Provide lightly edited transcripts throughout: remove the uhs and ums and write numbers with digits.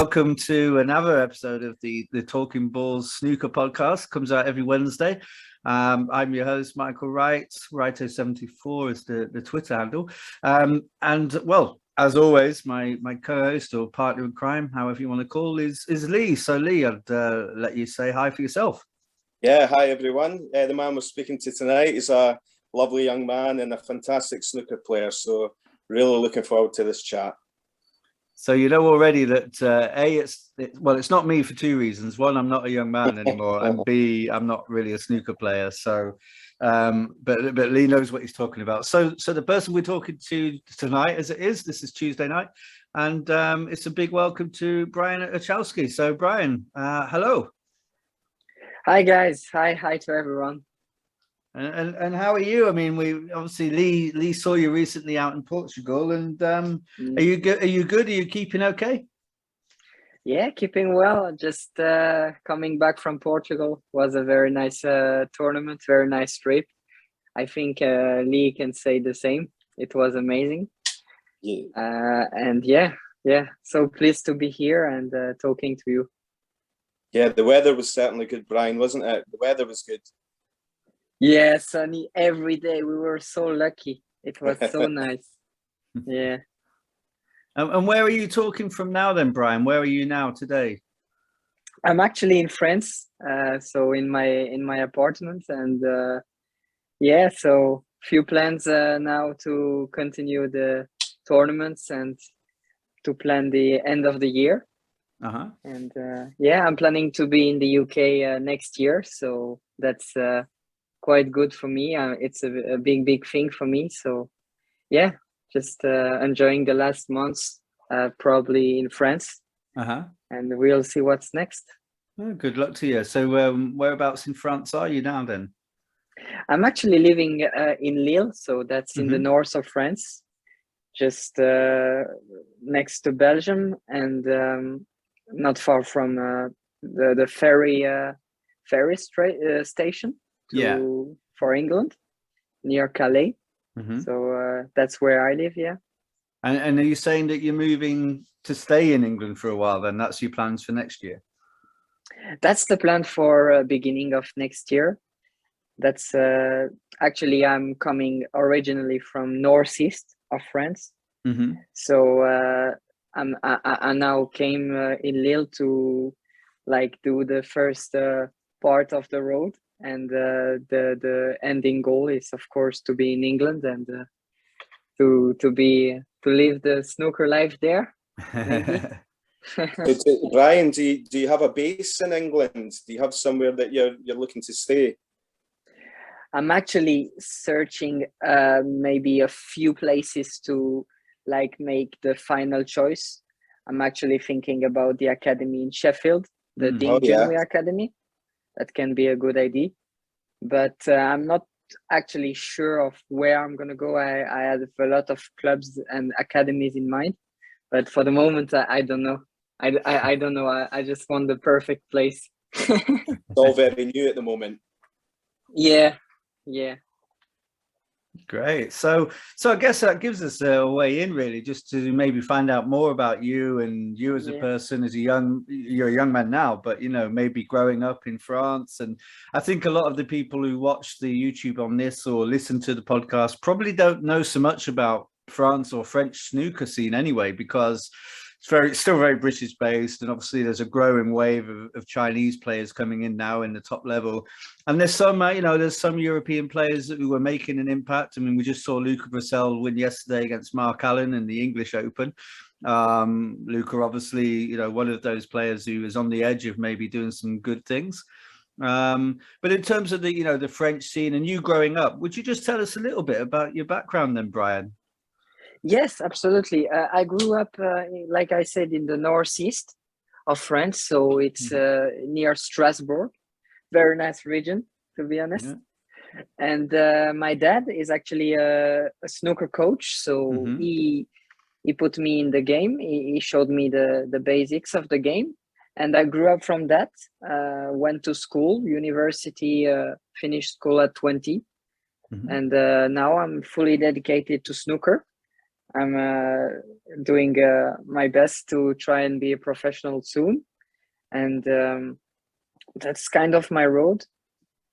welcome to another episode of the Talking Balls Snooker Podcast. Comes out every Wednesday. I'm your host, Michael Wright. Wrighto74 is the Twitter handle. And well, as always, my co-host or partner in crime, however you want to call, is Lee. So Lee, I'd let you say hi for yourself. Yeah, hi everyone. The man we're speaking to tonight is a lovely young man and a fantastic snooker player. So really looking forward to this chat. So you know already that it's not me for two reasons. One, I'm not a young man anymore, and B, I'm not really a snooker player. So, but Lee knows what he's talking about. So the person we're talking to tonight, as it is, this is Tuesday night, and it's a big welcome to Brian Ochoiski. So Brian, hello. Hi guys. Hi to everyone. And how are you? I mean, we obviously Lee saw you recently out in Portugal, and are you good? Are you good? Are you keeping okay? Yeah, keeping well. Just coming back from Portugal. Was a very nice tournament, very nice trip. I think Lee can say the same. It was amazing. Yeah. And yeah. So pleased to be here and talking to you. Yeah, the weather was certainly good, Brian, wasn't it? The weather was good. Yeah, sunny every day. We were so lucky. It was so nice. Yeah. And where are you talking from now then, Brian? Where are you now today? I'm actually in France, so in my apartment, and yeah, so few plans now to continue the tournaments and to plan the end of the year. And yeah, I'm planning to be in the UK next year, so that's quite good for me. It's a big thing for me. So yeah, just enjoying the last months probably in France, and we'll see what's next. Oh, good luck to you. So whereabouts in France are you now then? I'm actually living in Lille, so that's in the north of France, just next to Belgium, and not far from the ferry station for England, near Calais. So that's where I live. Yeah. And are you saying that you're moving to stay in England for a while then? That's your plans for next year? That's the plan for beginning of next year. That's actually, I'm coming originally from northeast of France. So I now came in Lille to do the first part of the road, and the ending goal is of course to be in England and to live the snooker life there. Brian, do you have a base in England? Do you have somewhere that you're looking to stay? I'm actually searching maybe a few places to make the final choice. I'm actually thinking about the academy in Sheffield, the Dean Junway Academy. That can be a good idea, but I'm not actually sure of where I'm gonna go. I have a lot of clubs and academies in mind, but for the moment I don't know. I don't know. I just want the perfect place. It's all very new at the moment. Yeah. Great. So I guess that gives us a way in, really, just to maybe find out more about you and you as a person, you're a young man now, but maybe growing up in France. And I think a lot of the people who watch the YouTube on this or listen to the podcast probably don't know so much about France or French snooker scene anyway, because it's still very British based, and obviously there's a growing wave of Chinese players coming in now in the top level, and there's some there's some European players who are making an impact. I mean, we just saw Luca Brissell win yesterday against Mark Allen in the English Open. Luca, obviously, one of those players who is on the edge of maybe doing some good things. But in terms of the French scene and you growing up, would you just tell us a little bit about your background then, Brian? Yes, absolutely. I grew up, like I said, in the northeast of France, so it's near Strasbourg. Very nice region, to be honest. And my dad is actually a snooker coach, so he put me in the game. He showed me the basics of the game, and I grew up from that. Went to school, university, finished school at 20, and now I'm fully dedicated to snooker. I'm doing my best to try and be a professional soon, and that's kind of my road.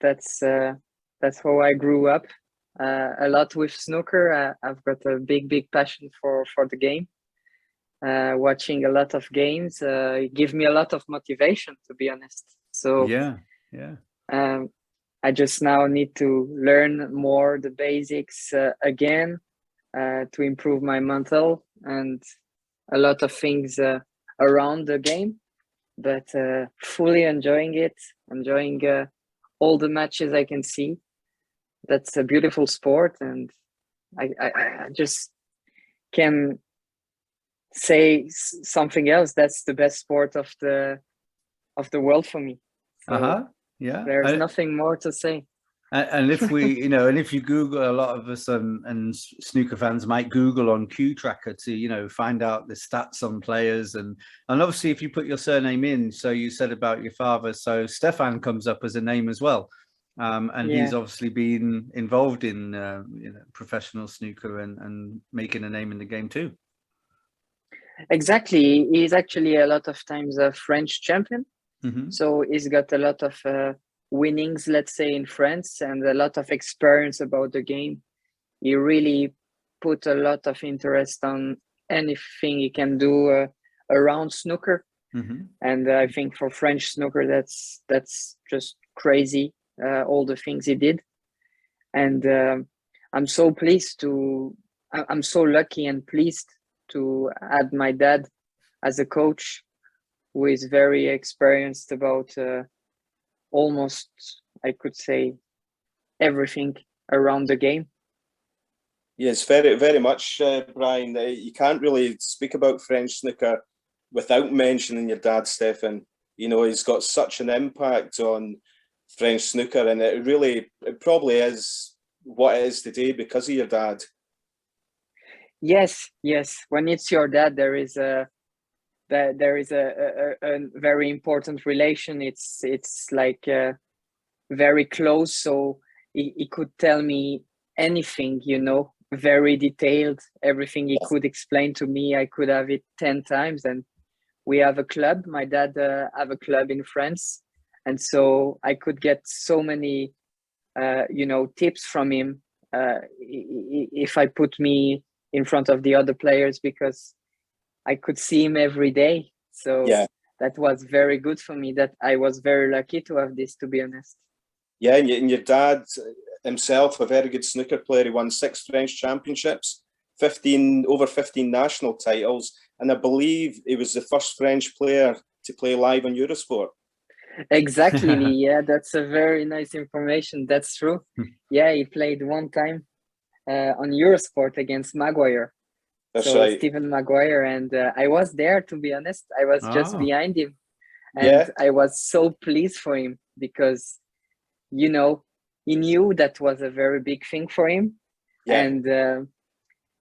That's how I grew up. A lot with snooker. I've got a big passion for the game. Watching a lot of games give me a lot of motivation, to be honest. So yeah. I just now need to learn more the basics again to improve my mental and a lot of things around the game, but fully enjoying it, enjoying all the matches I can see. That's a beautiful sport, and I just can say something else. That's the best sport of the world for me. So yeah. There's nothing more to say. And if we, and if you Google, a lot of us and snooker fans might Google on Q Tracker to, find out the stats on players, and obviously if you put your surname in, so you said about your father, so Stephane comes up as a name as well, and he's obviously been involved in professional snooker and making a name in the game too. Exactly, he's actually a lot of times a French champion, so he's got a lot of winnings, let's say, in France, and a lot of experience about the game. He really put a lot of interest on anything he can do around snooker, and I think for French snooker that's just crazy, all the things he did. And I'm so lucky and pleased to add my dad as a coach, who is very experienced about almost, I could say, everything around the game. Yes, very much, Brian. You can't really speak about French snooker without mentioning your dad, Stephane. He's got such an impact on French snooker, and it probably is what it is today because of your dad. Yes. When it's your dad, there is a very important relation. It's like very close. So he could tell me anything, very detailed. Everything he could explain to me, I could have it 10 times. And we have a club. My dad have a club in France, and so I could get so many, tips from him if I put me in front of the other players, because I could see him every day. So that was very good for me. That I was very lucky to have this, to be honest. Yeah, and your dad himself, a very good snooker player. He won 6 French championships, over 15 national titles, and I believe he was the first French player to play live on Eurosport. Exactly. Yeah, that's a very nice information. That's true. Yeah, he played one time on Eurosport against Maguire. That's right. Stephen Maguire, and I was there, to be honest. I was just behind him, and I was so pleased for him because, he knew that was a very big thing for him, and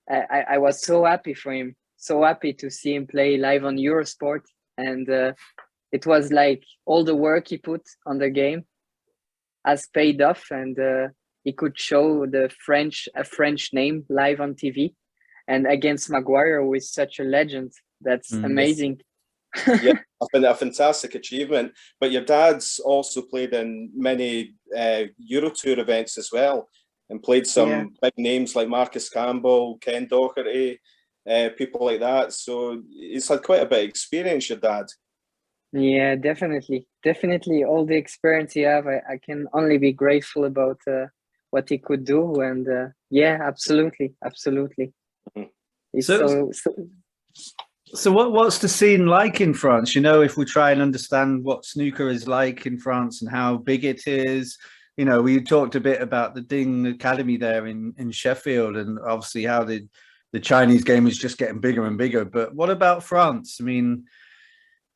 I was so happy for him, so happy to see him play live on Eurosport, and it was like all the work he put on the game has paid off, and he could show a French name live on TV. And against Maguire, who is such a legend. That's amazing. A fantastic achievement. But your dad's also played in many Euro Tour events as well, and played some big names like Marcus Campbell, Ken Doherty, people like that. So he's had quite a bit of experience, your dad. Yeah, definitely. All the experience you have, I can only be grateful about what he could do. And absolutely. So what's the scene like in France? If we try and understand what snooker is like in France and how big it is, we talked a bit about the Ding Academy there in Sheffield, and obviously how the Chinese game is just getting bigger and bigger. But what about France? I mean,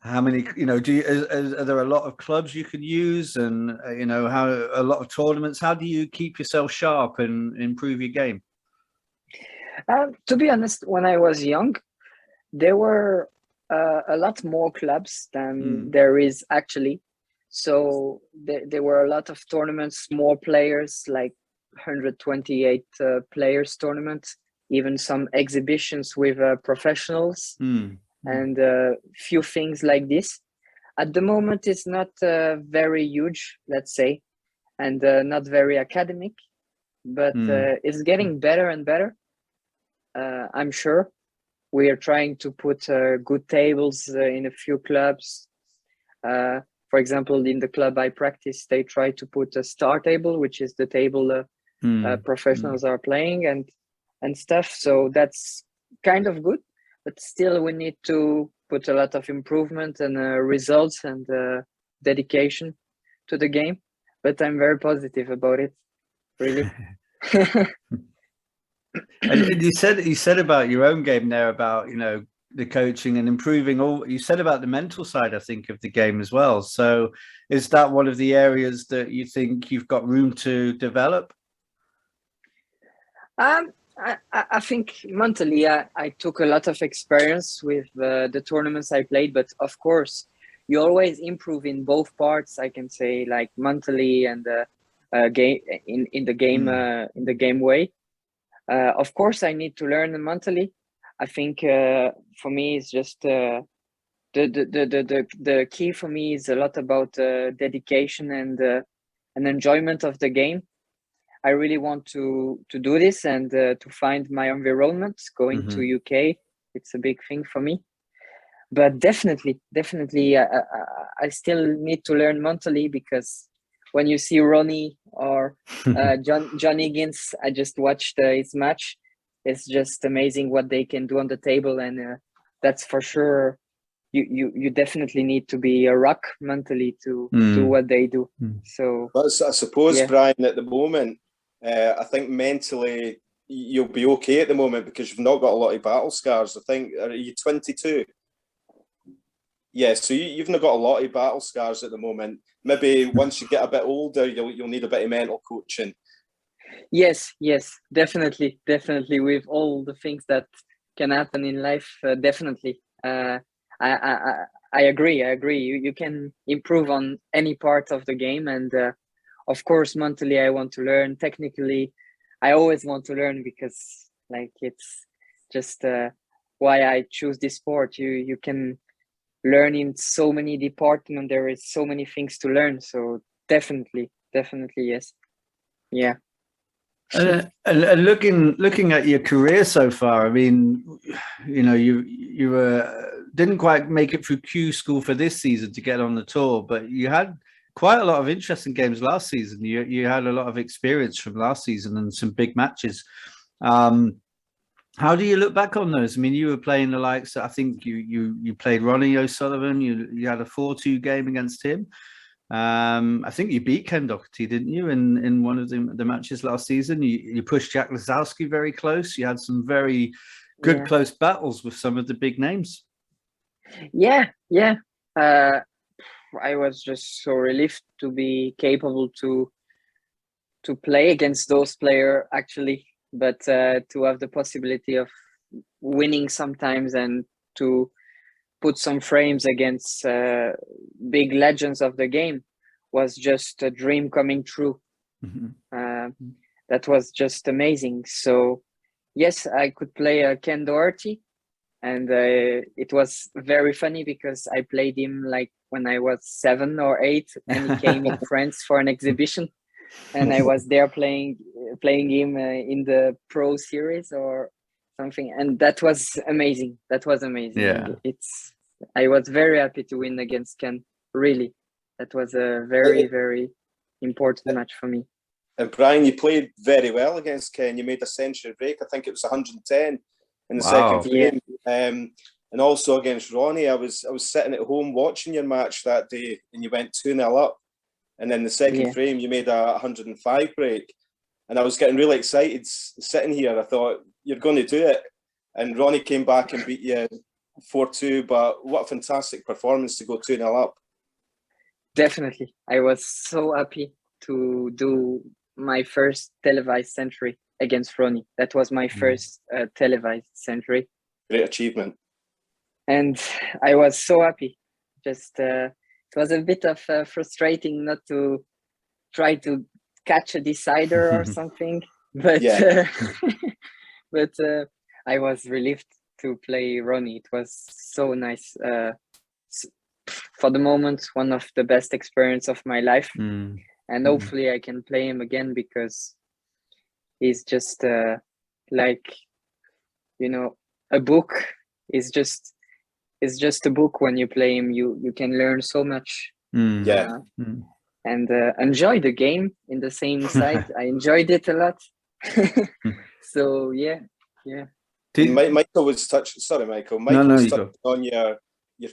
how many, are there a lot of clubs you could use, and, how a lot of tournaments? How do you keep yourself sharp and improve your game? To be honest, when I was young, there were a lot more clubs than there is actually. So there were a lot of tournaments, more players, like 128 players tournament even some exhibitions with professionals and few things like this. At the moment, it's not very huge, let's say, and not very academic, but it's getting better and better. I'm sure we are trying to put good tables in a few clubs. For example, in the club I practice, they try to put a star table, which is the table professionals are playing and stuff. So that's kind of good, but still we need to put a lot of improvement and results and dedication to the game. But I'm very positive about it, really. And you said about your own game there, about, you know, the coaching and improving all. You said about the mental side, I think, of the game as well. So is that one of the areas that you think you've got room to develop? I think mentally, I took a lot of experience with the tournaments I played, but of course, you always improve in both parts. I can say, like, mentally and game in the game way. Of course, I need to learn mentally. I think for me, it's just the key for me is a lot about dedication and enjoyment of the game. I really want to do this and to find my environment. Going to UK, it's a big thing for me. But definitely, I still need to learn mentally, because when you see Ronnie or John Higgins, I just watched his match. It's just amazing what they can do on the table, and that's for sure. You definitely need to be a rock mentally to do what they do. So, but I suppose, Brian, at the moment, I think mentally you'll be okay at the moment because you've not got a lot of battle scars. I think, are you 22? Yeah, so you've not got a lot of battle scars at the moment. Maybe once you get a bit older, you'll need a bit of mental coaching. Yes, definitely. With all the things that can happen in life, definitely. I agree. You can improve on any part of the game, and of course, mentally, I want to learn. Technically, I always want to learn, because, like, it's just why I choose this sport. You can learn in so many departments. There is so many things to learn. So definitely, yes. Yeah. And looking at your career so far, I mean, you know, you didn't quite make it through Q school for this season to get on the tour, but you had quite a lot of interesting games last season. You had a lot of experience from last season and some big matches. How do you look back on those? I mean, you were playing the likes. I think you played Ronnie O'Sullivan. You had a 4-2 game against him. I think you beat Ken Doherty, didn't you, in one of the matches last season? You pushed Jack Lazowski very close. You had some very good close battles with some of the big names. Yeah. I was just so relieved to be capable to play against those players, actually, but to have the possibility of winning sometimes and to put some frames against big legends of the game was just a dream coming true. That was just amazing. So yes, I could play Ken Doherty, and it was very funny because I played him like when I was 7 or 8, and he came in France for an exhibition, and I was there playing him in the Pro Series or something, and that was amazing. Yeah, I was very happy to win against Ken. Really, that was a very important match for me. And Brian, you played very well against Ken. You made a century break. I think it was 110 in the second frame. And also against Ronnie, I was sitting at home watching your match that day, and you went 2-0 up. And then the second frame, you made a 105 break. And I was getting really excited sitting here. I thought, you're going to do it. And Ronnie came back and beat you 4-2. But what a fantastic performance to go 2-0 up. Definitely. I was so happy to do my first televised century against Ronnie. That was my first televised century. Great achievement. And I was so happy. Just it was a bit of frustrating not to try to catch a decider or something, but But I was relieved to play Ronnie. It was so nice. For the moment, one of the best experience of my life. And hopefully I can play him again, because he's just like, you know, a book is just a book. When you play him, you can learn so much. And enjoy the game in the same side. I enjoyed it a lot. So yeah. Michael was touching. Sorry, Michael. Michael was touching on your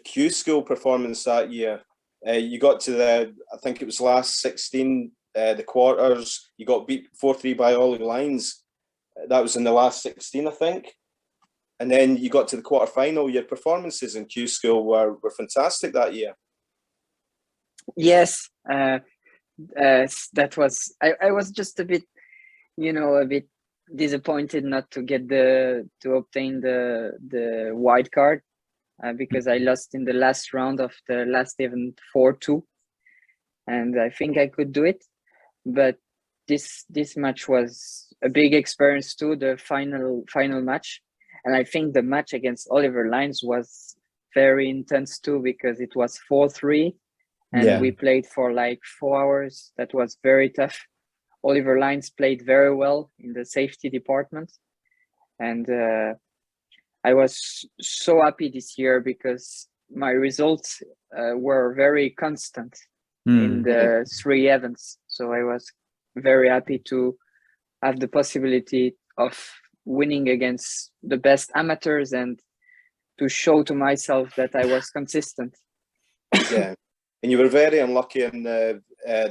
Q School performance that year. You got to I think it was last 16, the quarters. You got beat 4-3 by Ollie Lines. That was in the last 16, I think. And then you got to the quarterfinal. Your performances in Q School were fantastic that year. Yes, that was. I was just a bit, a bit disappointed not to get to obtain the wild card, because I lost in the last round of the last event 4-2, and I think I could do it, but this match was a big experience too. The final match, and I think the match against Oliver Lines was very intense too, because it was 4-3. And we played for like 4 hours. That was very tough. Oliver Lines played very well in the safety department. And I was so happy this year because my results were very constant in the 3 events. So I was very happy to have the possibility of winning against the best amateurs and to show to myself that I was consistent. Yeah. And you were very unlucky in the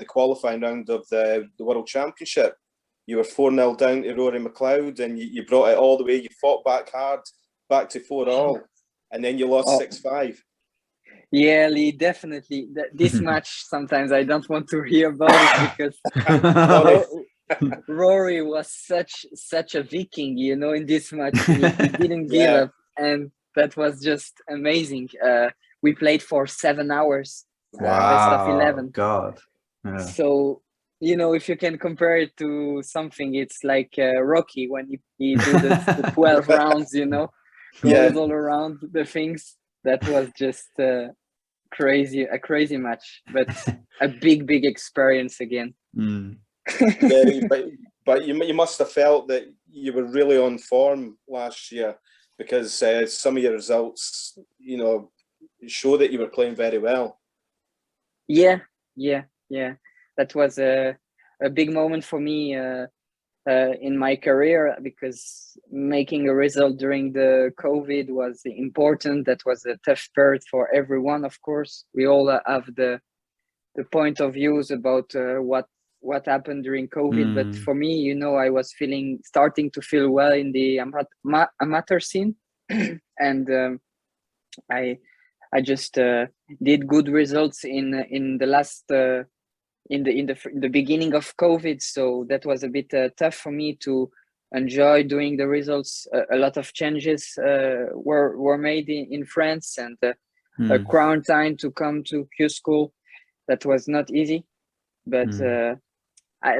qualifying round of the World Championship. You were 4-0 down to Rory McLeod, and you brought it all the way. You fought back hard, back to 4-all, and then you lost 6-5. Yeah, Lee, definitely. This match, sometimes I don't want to hear about it because Rory was such a Viking, in this match. He didn't give up, and that was just amazing. We played for 7 hours. Best of 11. God. Yeah. So, if you can compare it to something, it's like Rocky when he do the 12 rounds, goes all around the things. That was just a crazy match, but a big experience again. But you must have felt that you were really on form last year, because some of your results, show that you were playing very well. Yeah. That was a big moment for me in my career, because making a result during the COVID was important. That was a tough period for everyone, of course. We all have the point of views about what happened during COVID. But for me, I was starting to feel well in the amateur scene. And I just did good results in the last in the beginning of COVID, so that was a bit tough for me to enjoy doing the results. A lot of changes were made in France, and a quarantine to come to Q School. That was not easy, but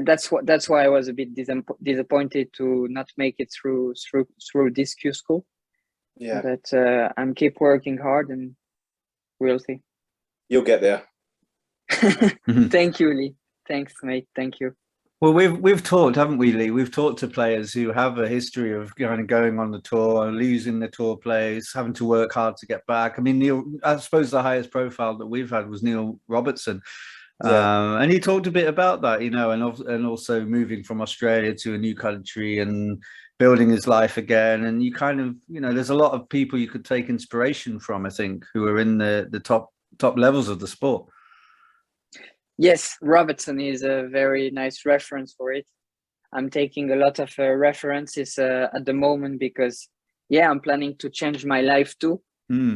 that's why I was a bit disappointed to not make it through this Q School. Yeah, but I'm keep working hard, and we'll see. You'll get there. Thank you, Lee. Thanks, mate. Thank you. Well, we've talked, haven't we, Lee? We've talked to players who have a history of going on the tour, losing the tour plays, having to work hard to get back. I mean, I suppose the highest profile that we've had was Neil Robertson. And he talked a bit about that, and also moving from Australia to a new country and building his life again. And you kind of, there's a lot of people you could take inspiration from, I think, who are in the top levels of the sport. Yes, Robertson is a very nice reference for it. I'm taking a lot of references at the moment because, I'm planning to change my life too.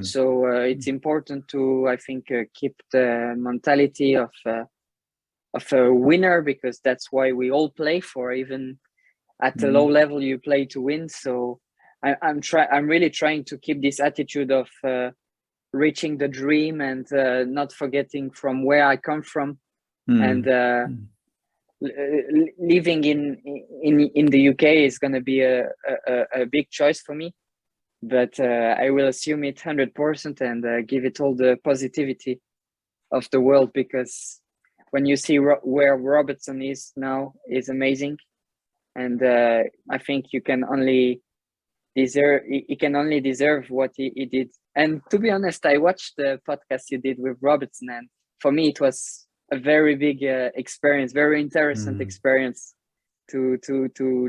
So it's important to, I think, keep the mentality of a winner, because that's why we all play for. Even at a low level, you play to win. So I'm really trying to keep this attitude of reaching the dream and not forgetting from where I come from. And living in the UK is going to be a big choice for me, but I will assume it 100% and give it all the positivity of the world, because when you see where Robertson is now is amazing, and I think he can only deserve what he did. And to be honest, I watched the podcast you did with Robertson, and for me it was a very big experience, very interesting experience to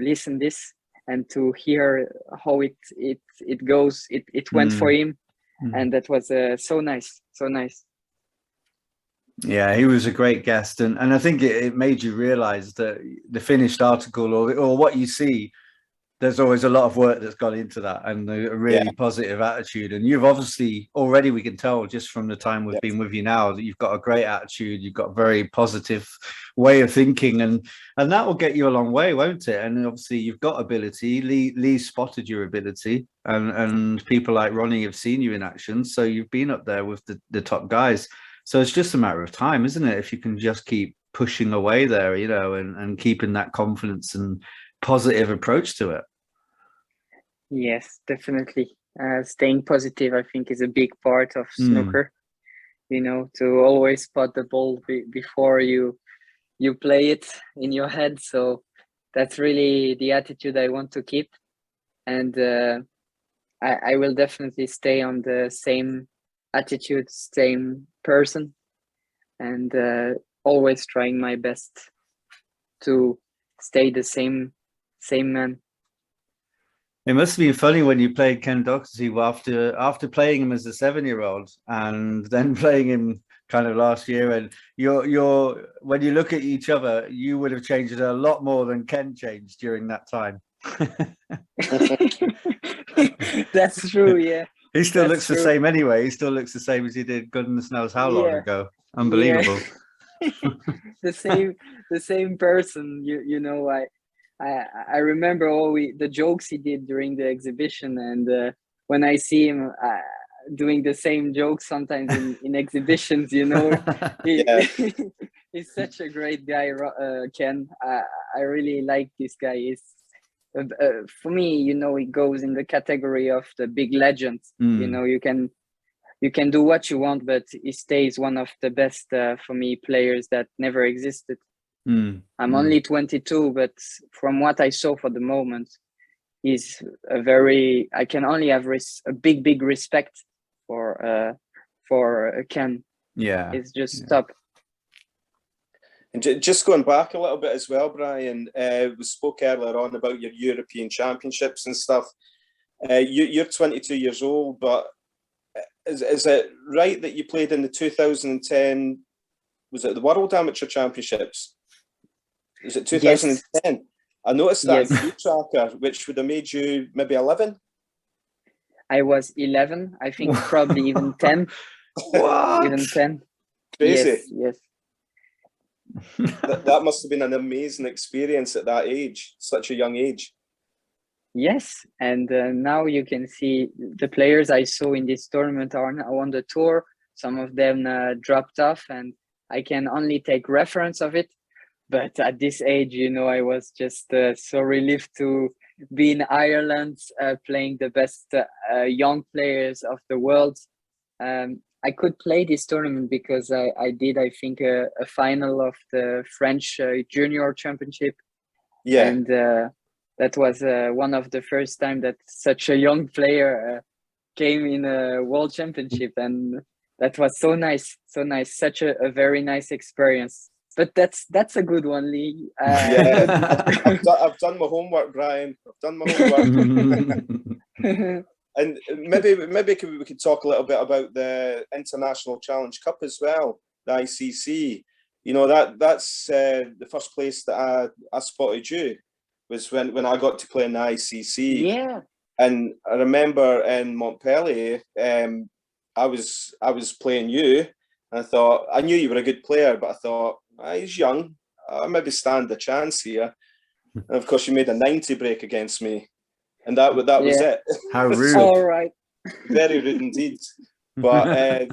listen this and to hear how it goes. It went for him, and that was so nice. Yeah, he was a great guest, and I think it made you realize that the finished article or what you see, there's always a lot of work that's gone into that, and a really positive attitude. And you've obviously already, we can tell just from the time we've been with you now, that you've got a great attitude, you've got a very positive way of thinking, and that will get you a long way, won't it? And obviously you've got ability. Lee spotted your ability, and people like Ronnie have seen you in action, so you've been up there with the top guys. So it's just a matter of time, isn't it? If you can just keep pushing away there, you know, and keeping that confidence and positive approach to it. Yes, definitely. Staying positive, I think, is a big part of snooker. You know, to always spot the ball before you play it in your head. So that's really the attitude I want to keep, and I will definitely stay on the same attitude, same person, and always trying my best to stay the same man. It must have been funny when you played Ken Doherty after playing him as a 7-year-old and then playing him kind of last year. And you're when you look at each other, you would have changed a lot more than Ken changed during that time. That's true. Yeah. He still looks the same anyway. He still looks the same as he did goodness knows how long ago. Unbelievable. Yeah. the same person. You know, I remember all the jokes he did during the exhibition, and when I see him doing the same jokes sometimes in exhibitions, you know, he's such a great guy, Ken. I really like this guy. He's for me, you know, he goes in the category of the big legends. You know, you can do what you want, but he stays one of the best for me players that never existed. I'm only 22, but from what I saw for the moment, he's I can only have a big respect for Ken. Yeah, it's just top. And just going back a little bit as well, Brian, we spoke earlier on about your European Championships and stuff. You're 22 years old, but is it right that you played in the 2010, was it the World Amateur Championships? Is it 2010? Yes. I noticed that view tracker, which would have made you maybe 11? I was 11, I think. Probably even 10. What? Even 10. Crazy. Yes. that must have been an amazing experience at that age, such a young age. Yes, and now you can see the players I saw in this tournament are now on the tour. Some of them dropped off, and I can only take reference of it. But at this age, you know, I was just so relieved to be in Ireland, playing the best young players of the world. I could play this tournament because I did, I think, a final of the French Junior Championship. Yeah. And that was one of the first time that such a young player came in a World Championship. And that was so nice, such a very nice experience. But that's a good one, Lee. I've done my homework, Brian. I've done my homework. And maybe we could talk a little bit about the International Challenge Cup as well, the ICC. You know, that's the first place that I spotted you was when I got to play in the ICC. Yeah. And I remember in Montpellier, I was playing you, and I thought, I knew you were a good player, but I thought, he's young, I'll maybe stand a chance here. And of course, you made a 90 break against me. And that was it. How rude. All right. Very rude indeed. But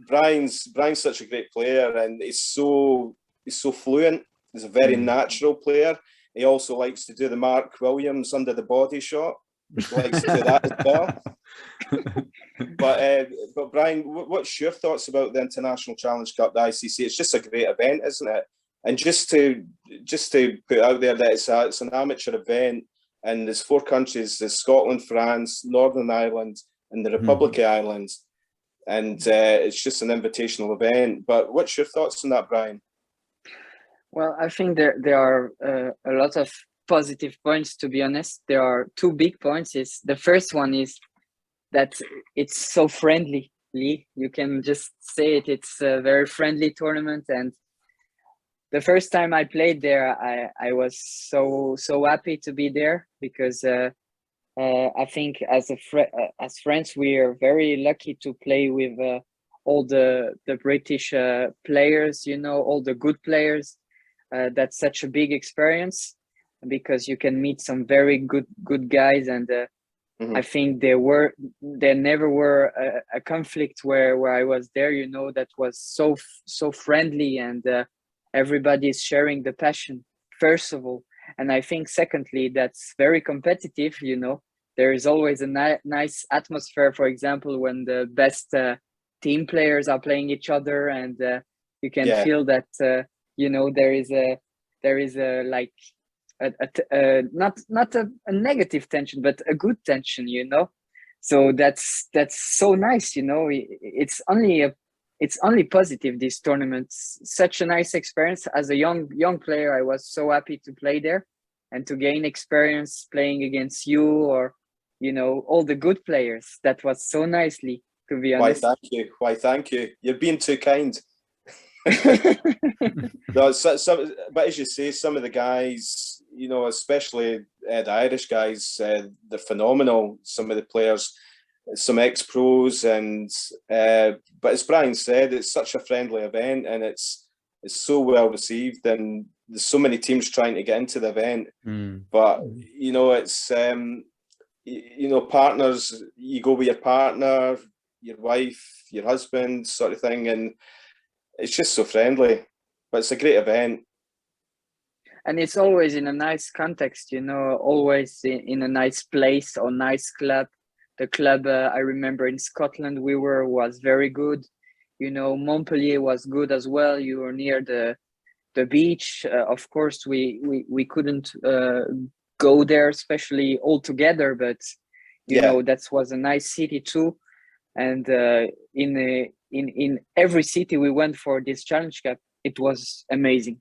Brian's such a great player, and he's so fluent. He's a very natural player. He also likes to do the Mark Williams under the body shot. He likes to do that as well. But Brian, what's your thoughts about the International Challenge Cup, the ICC? It's just a great event, isn't it? And just to put out there that it's an amateur event, and there's 4 countries: there's Scotland, France, Northern Ireland, and the Republic of Ireland. And it's just an invitational event. But what's your thoughts on that, Brian? Well, I think there are a lot of positive points, to be honest. There are 2 big points. The first one is that it's so friendly. You can just say it. It's a very friendly tournament. And the first time I played there, I was so happy to be there, because I think as friends, we are very lucky to play with all the British players, all the good players. That's such a big experience, because you can meet some very good guys, and I think there never were a conflict where I was there, that was so friendly, and everybody is sharing the passion, first of all. And I think secondly, that's very competitive, there is always a nice atmosphere, for example, when the best team players are playing each other, and you can feel that, there is a like not a negative tension, but a good tension, so that's so nice. It's only positive, this tournament. Such a nice experience. As a young player, I was so happy to play there and to gain experience playing against you, or all the good players. That was so nicely, to be honest. Why thank you. You're being too kind. No, but as you say, some of the guys, especially the Irish guys, they're phenomenal. Some of the players, some ex-pros, and but as Brian said, it's such a friendly event, and it's so well received, and there's so many teams trying to get into the event. But it's partners. You go with your partner, your wife, your husband, sort of thing, and it's just so friendly. But it's a great event. And it's always in a nice context, always in a nice place or nice club. The club I remember in Scotland was very good. Montpellier was good as well. You were near the beach. Of course, we couldn't go there, especially all together, but that was a nice city too. And in every city we went for this Challenge Cup, it was amazing.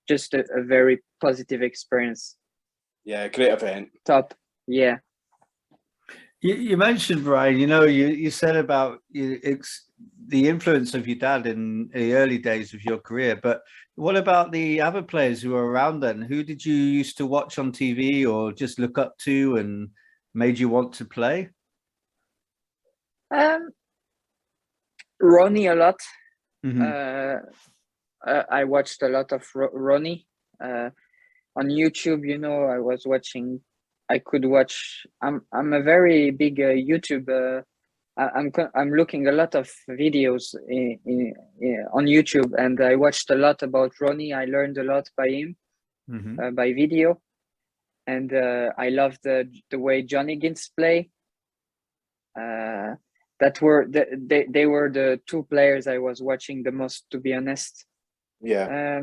Just a very positive experience. Yeah, great event. Top. Yeah. You mentioned, Brian, you said about the influence of your dad in the early days of your career, but what about the other players who were around then? Who did you used to watch on TV or just look up to and made you want to play? Ronnie a lot. I watched a lot of Ronnie on YouTube. I was watching. I could watch. I'm a very big YouTube. I'm looking a lot of videos on YouTube, and I watched a lot about Ronnie. I learned a lot by him, by video, and I loved the way John Higgins play. They were the 2 players I was watching the most, to be honest. Yeah.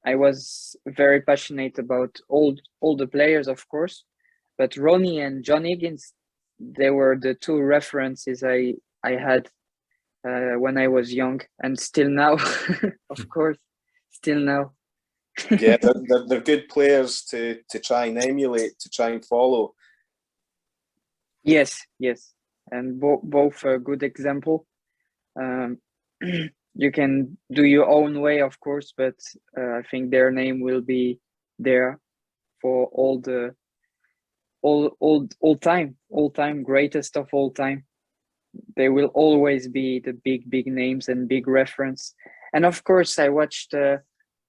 I was very passionate about all the players, of course, but Ronnie and John Higgins, they were the 2 references I had when I was young, and still now, of course, still now. Yeah, they're good players to try and emulate, to try and follow. Yes, and both a good example. You can do your own way, of course, but I think their name will be there for all time, greatest of all time. They will always be the big names and big reference. And of course, I watched a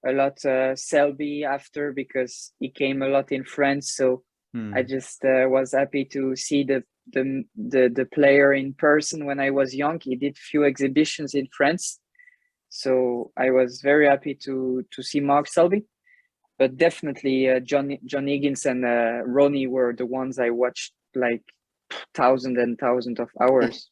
lot Selby after, because he came a lot in France. So I just was happy to see the player in person when I was young. He did few exhibitions in France. So I was very happy to see Mark Selby, but definitely John Higgins and Ronnie were the ones I watched like thousands and thousands of hours.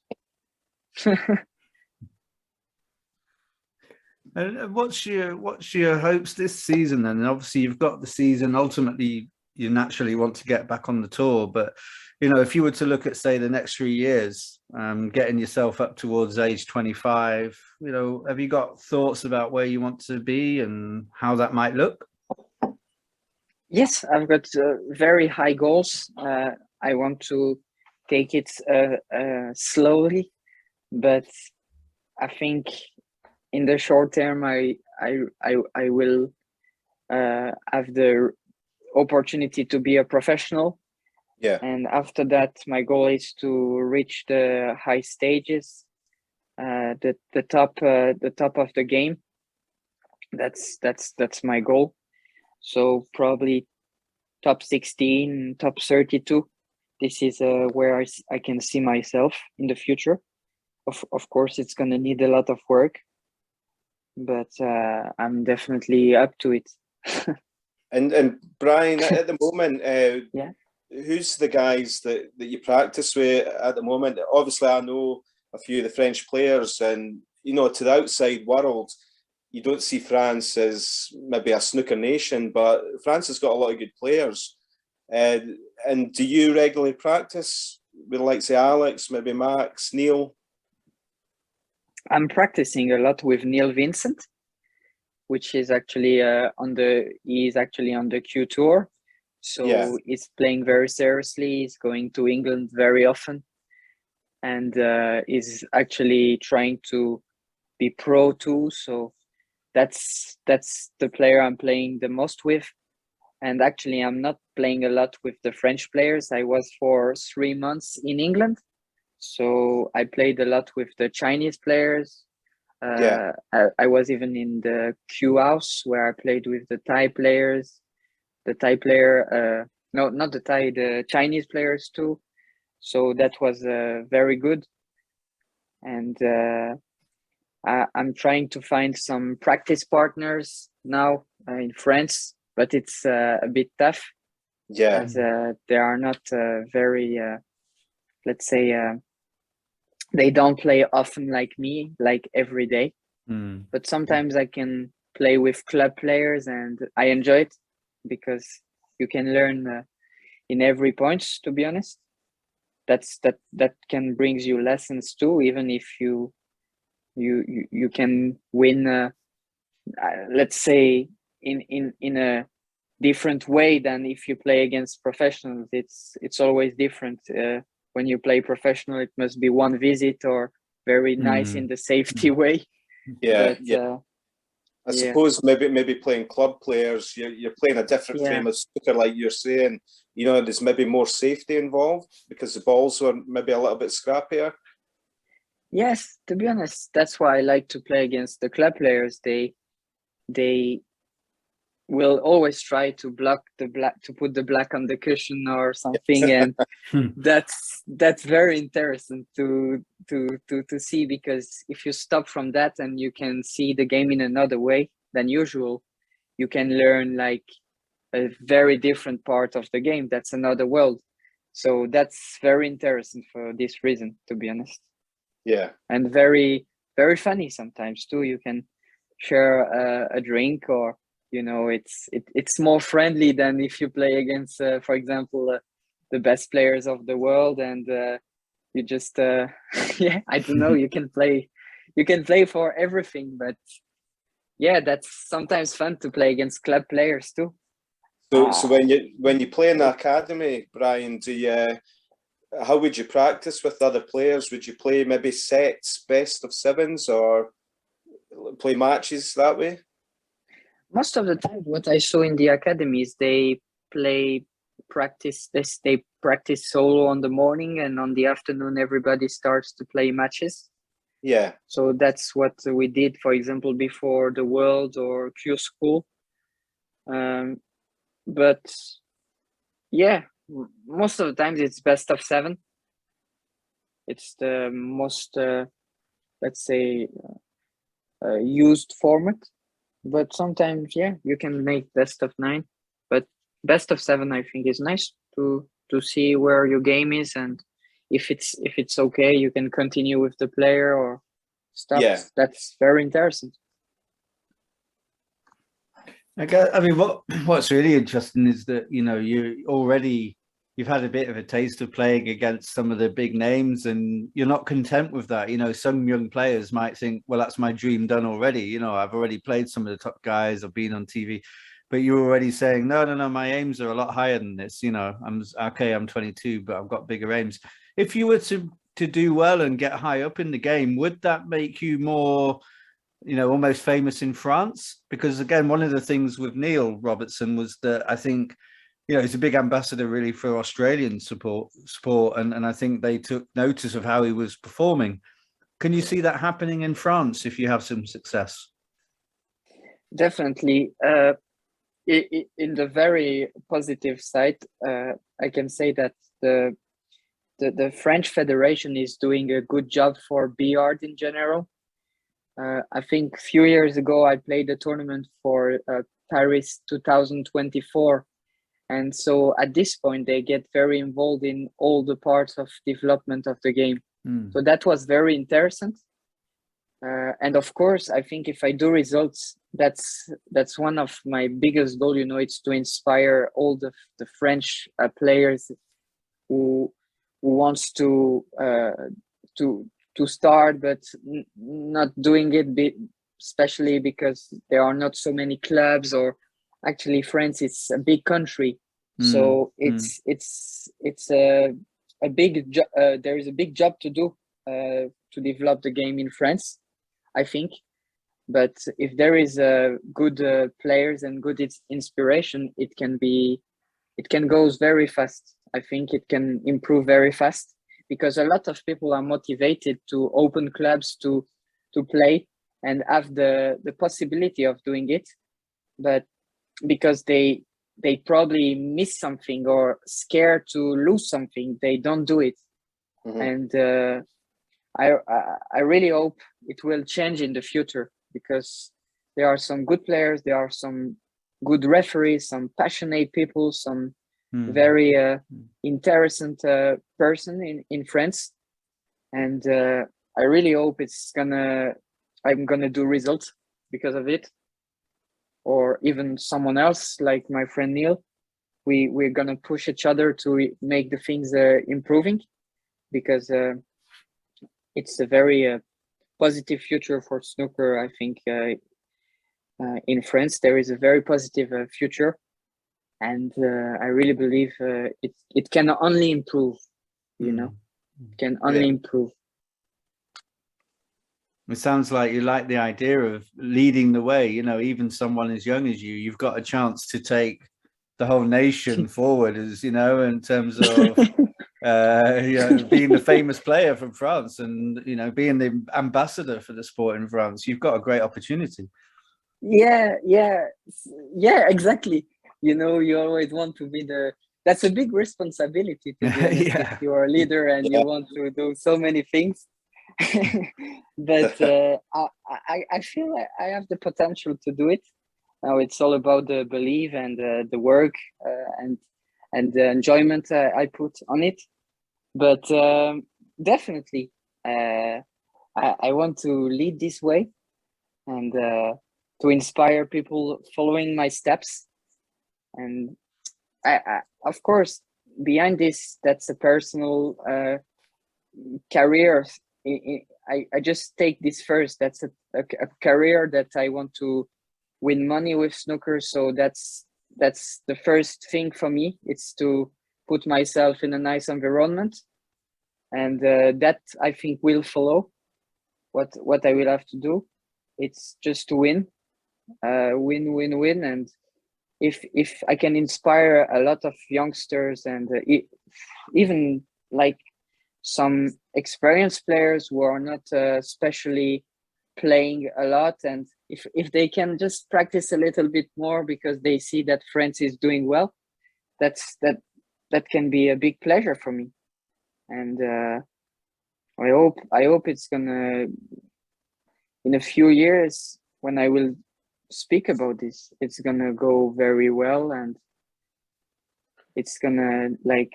And what's your hopes this season then? And obviously you've got the season. Ultimately, you naturally want to get back on the tour, but if you were to look at, say, the next 3 years, getting yourself up towards age 25, have you got thoughts about where you want to be and how that might look? Yes, I've got very high goals. I want to take it slowly, but I think in the short term, I will have the opportunity to be a professional. Yeah. And after that, my goal is to reach the high stages, the top of the game. That's my goal. So probably top 16, top 32. This is where I can see myself in the future. Of course, it's gonna need a lot of work, but I'm definitely up to it. And Brian, at the moment, yeah, who's the guys that you practice with at the moment? Obviously, I know a few of the French players, and to the outside world, you don't see France as maybe a snooker nation, but France has got a lot of good players. And do you regularly practice with, like, say, Alex, maybe Max, Neil? I'm practicing a lot with Neil Vincent, which is actually on the Q Tour. So yeah. He's playing very seriously. He's going to England very often, and is actually trying to be pro too. So that's the player I'm playing the most with. And actually, I'm not playing a lot with the French players. I was for 3 months in England, so I played a lot with the Chinese players. Yeah. I was even in the Q house where I played with the Thai players, the Thai player, no, not the Thai, the Chinese players too. So that was very good. And I'm trying to find some practice partners now in France, but it's a bit tough. Yeah. As they are not very, let's say, they don't play often like me, like every day. But sometimes I can play with club players, and I enjoy it because you can learn in every point. To be honest, that can brings you lessons too, even if you can win. Let's say in a different way than if you play against professionals. It's always different. When you play professional, it must be one visit or very nice in the safety way. Yeah, but, yeah. I suppose maybe playing club players, you're playing a different frame of snooker, like you're saying. There's maybe more safety involved because the balls are maybe a little bit scrappier. Yes, to be honest, that's why I like to play against the club players. They will always try to block the black, to put the black on the cushion or something, and that's very interesting to see, because if you stop from that and you can see the game in another way than usual, you can learn like a very different part of the game. That's another world. So that's very interesting for this reason, to be honest. Yeah. And very, very funny sometimes too. You can share a drink, or it's more friendly than if you play against, for example, the best players of the world, and you just yeah, I don't know. You can play for everything, but yeah, that's sometimes fun to play against club players too. So when you play in the academy, Brian, how would you practice with other players? Would you play maybe sets, best of sevens, or play matches that way? Most of the time, what I saw in the academies, they practice solo on the morning, and on the afternoon everybody starts to play matches. Yeah. So that's what we did, for example, before the World or Q School. But yeah, most of the times it's best of 7. It's the most, let's say, used format. But sometimes, yeah, you can make best of 9. But best of 7, I think, is nice to see where your game is, and if it's okay, you can continue with the player or stuff. Yeah. That's very interesting. I guess, I mean, what's really interesting is that, you know, you've had a bit of a taste of playing against some of the big names, and you're not content with that. You know, some young players might think, well, that's my dream done already. You know, I've already played some of the top guys, I've been on TV, but you're already saying, no, my aims are a lot higher than this. You know, I'm 22, but I've got bigger aims. If you were to do well and get high up in the game, would that make you more, you know, almost famous in France? Because again, one of the things with Neil Robertson was that I think, you know, he's a big ambassador really for Australian sport, and I think they took notice of how he was performing. Can you see that happening in France if you have some success? Definitely. In the very positive side, I can say that the French Federation is doing a good job for billard in general. I think a few years ago, I played a tournament for Paris 2024. And so at this point, they get very involved in all the parts of development of the game. So that was very interesting. And of course, I think if I do results, that's one of my biggest goals. You know, it's to inspire all the French players who wants to start, but not doing it, especially because there are not so many clubs, or actually France is a big country. So it's a big job. There is a big job to do to develop the game in France, I think. But if there is good players and good inspiration, it can go very fast. I think it can improve very fast, because a lot of people are motivated to open clubs to play and have the possibility of doing it, but because they probably miss something or scared to lose something, they don't do it. And I really hope it will change in the future, because there are some good players, there are some good referees, some passionate people, some very interesting person in France, and I really hope I'm gonna do results because of it, or even someone else like my friend Neil. We're gonna push each other to make the things improving, because it's a very positive future for snooker. I think in France there is a very positive future, and I really believe it can only improve. You know, it can only improve. It sounds like you like the idea of leading the way. You know, even someone as young as you've got a chance to take the whole nation forward, as you know, in terms of you know, being the famous player from France, and you know, being the ambassador for the sport in France. You've got a great opportunity. Yeah, exactly. You know, you always want to be that's a big responsibility, to be honest. If you are a leader and you want to do so many things. But I feel like I have the potential to do it. Now it's all about the belief and the work and the enjoyment I put on it. But definitely, I want to lead this way, and to inspire people following my steps. And I of course, behind this, that's a personal career. I just take this first. That's a career that I want to win money with snooker. So that's the first thing for me. It's to put myself in a nice environment, and that I think will follow. What I will have to do, it's just to win, win, and if I can inspire a lot of youngsters, and even like some experienced players who are not especially playing a lot, and if they can just practice a little bit more because they see that France is doing well, that can be a big pleasure for me. And I hope it's gonna in a few years when I will speak about this, it's gonna go very well, and it's gonna like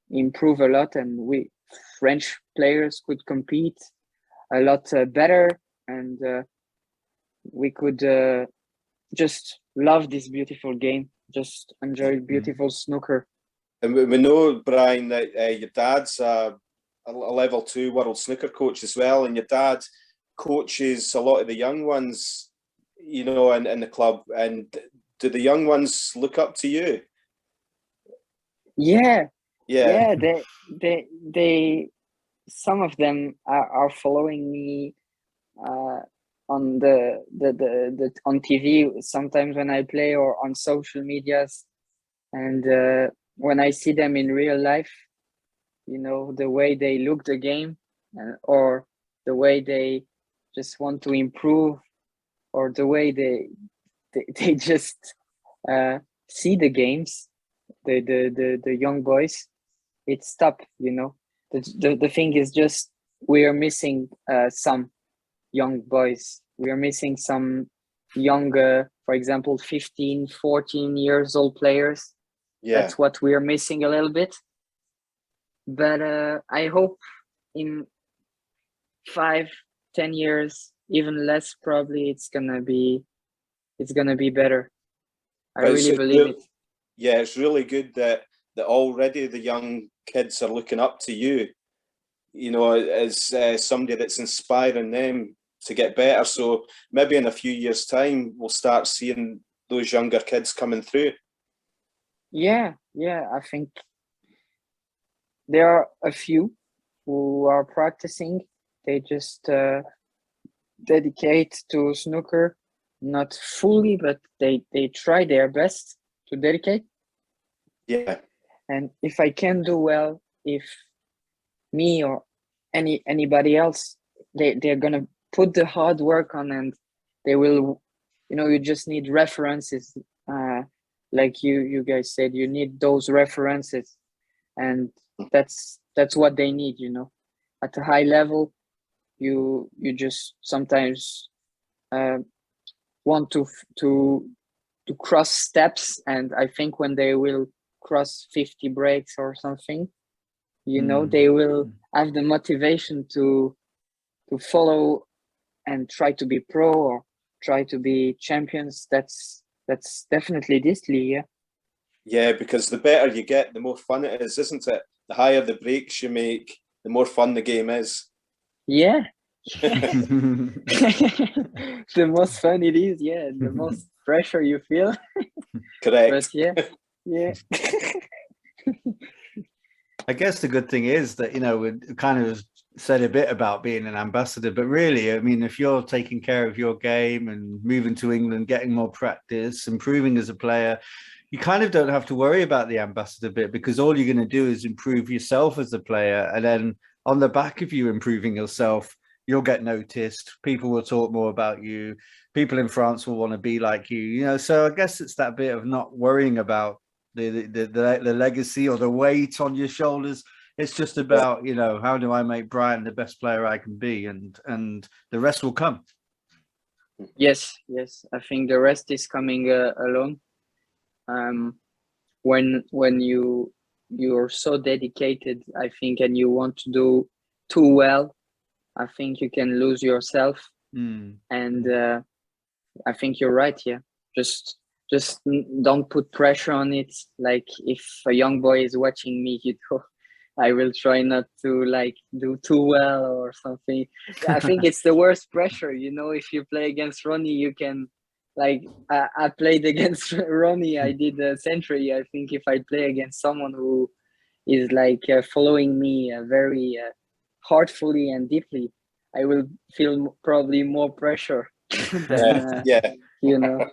improve a lot, and we French players could compete a lot better, and we could just love this beautiful game, just enjoy beautiful snooker. And we know, Brian, that your dad's a level 2 world snooker coach as well, and your dad coaches a lot of the young ones, you know, in the club. And do the young ones look up to you? Yeah, Yeah. they some of them are following me on the on TV sometimes when I play, or on social medias, and when I see them in real life, you know, the way they look the game, or the way they just want to improve, or the way they just see the games, the young boys, it's top, you know. The thing is just we are missing some young boys. We are missing some younger, for example, 15, 14 years old players. Yeah. That's what we are missing a little bit. But I hope in 5, 10 years, even less probably, it's gonna be better. I really believe it. Yeah, it's really good that already the young kids are looking up to you, you know, as somebody that's inspiring them to get better. So maybe in a few years' time, we'll start seeing those younger kids coming through. Yeah, I think there are a few who are practicing. They just dedicate to snooker, not fully, but they try their best to dedicate. Yeah. And if I can do well, if me or anybody else, they're gonna put the hard work on, and they will, you know, you just need references, like you guys said, you need those references, and that's what they need, you know. At a high level, you just sometimes want to cross steps, and I think when they will cross 50 breaks or something, you know, they will have the motivation to follow and try to be pro or try to be champions. That's definitely this league. Yeah. Yeah, because the better you get, the more fun it is, isn't it? The higher the breaks you make, the more fun the game is. Yeah. The most fun it is, yeah. The most pressure you feel. Correct. But yeah. I guess the good thing is that, you know, we kind of said a bit about being an ambassador, but really, I mean, if you're taking care of your game and moving to England, getting more practice, improving as a player, you kind of don't have to worry about the ambassador bit, because all you're going to do is improve yourself as a player. And then on the back of you improving yourself, you'll get noticed. People will talk more about you. People in France will want to be like you, you know. So I guess it's that bit of not worrying about the legacy or the weight on your shoulders. It's just about, you know, how do I make Brian the best player I can be, and the rest will come. Yes, I think the rest is coming alone. When you're so dedicated, I think, and you want to do too well, I think you can lose yourself. And I think you're right. Yeah, just don't put pressure on it. Like, if a young boy is watching me, you know, I will try not to like do too well or something. I think it's the worst pressure, you know. If you play against Ronnie, you can, like, I played against Ronnie, I did a century. I think if I play against someone who is like following me very heartfully and deeply, I will feel probably more pressure than you know.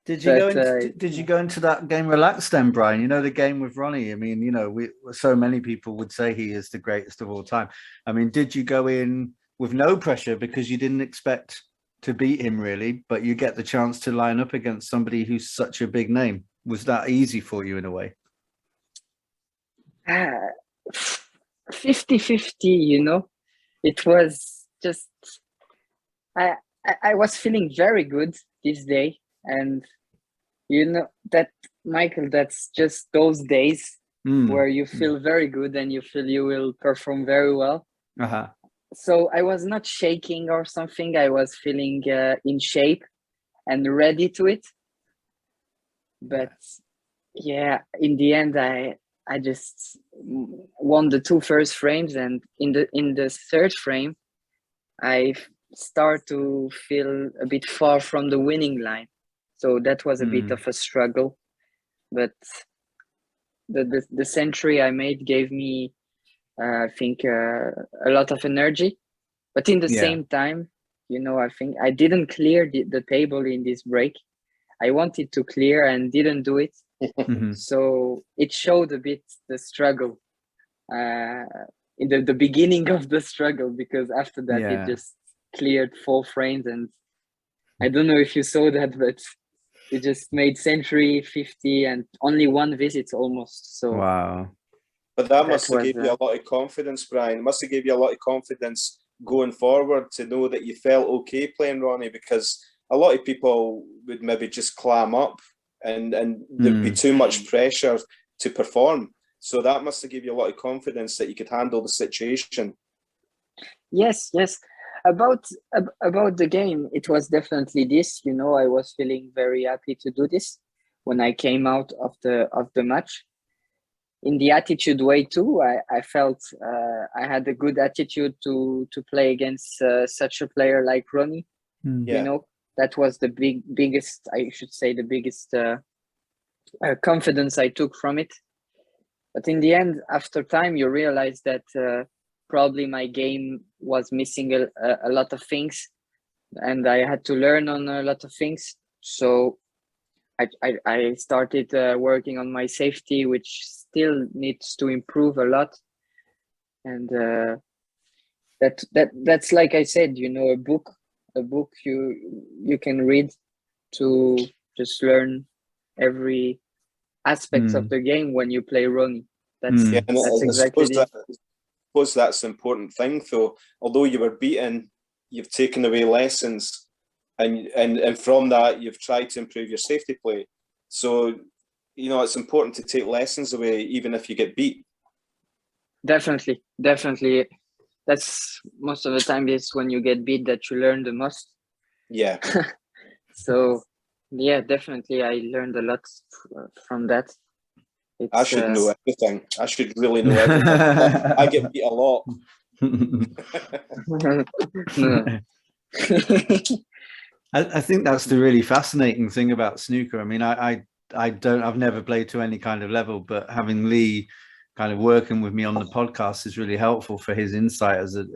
Did you go into that game relaxed then, Brian? You know, the game with Ronnie. I mean, you know, so many people would say he is the greatest of all time. I mean, did you go in with no pressure because you didn't expect to beat him really, but you get the chance to line up against somebody who's such a big name? Was that easy for you in a way? 50-50, you know. It was just I was feeling very good this day, and you know that, Michael, that's just those days where you feel very good and you feel you will perform very well. So I was not shaking or something. I was feeling in shape and ready to it. But yeah, in the end, I just won the 2 first frames, and in the third frame, I start to feel a bit far from the winning line. So that was a bit of a struggle, but the century I made gave me, I think, a lot of energy. But in the same time, you know, I think I didn't clear the table in this break. I wanted to clear and didn't do it. So it showed a bit the struggle in the beginning of the struggle, because after that it just cleared 4 frames, and I don't know if you saw that, but it just made century 50 and only 1 visit almost. So wow. But that must have given you a lot of confidence, Brian. It must have given you a lot of confidence going forward to know that you felt okay playing Ronnie, because a lot of people would maybe just clam up and there'd be too much pressure to perform. So that must have given you a lot of confidence that you could handle the situation. Yes. About the game, it was definitely this. You know, I was feeling very happy to do this when I came out of the match. In the attitude way too, I felt I had a good attitude to play against such a player like Ronnie. You know, that was the biggest, I should say, the biggest confidence I took from it. But in the end, after time, you realize that probably my game was missing a lot of things, and I had to learn on a lot of things. So I started working on my safety, which still needs to improve a lot. And that's like I said, you know, a book you can read to just learn every aspect of the game when you play Ronnie. That's exactly it. I suppose that's the important thing, though. Although you were beaten, you've taken away lessons, and from that you've tried to improve your safety play. So, you know, it's important to take lessons away even if you get beat. Definitely. That's most of the time is when you get beat that you learn the most. Yeah. So yeah, definitely I learned a lot from that. I should know everything. I should really know everything. I get beat a lot. I think that's the really fascinating thing about snooker. I mean, I've never played to any kind of level, but having Lee kind of working with me on the podcast is really helpful for his insight as a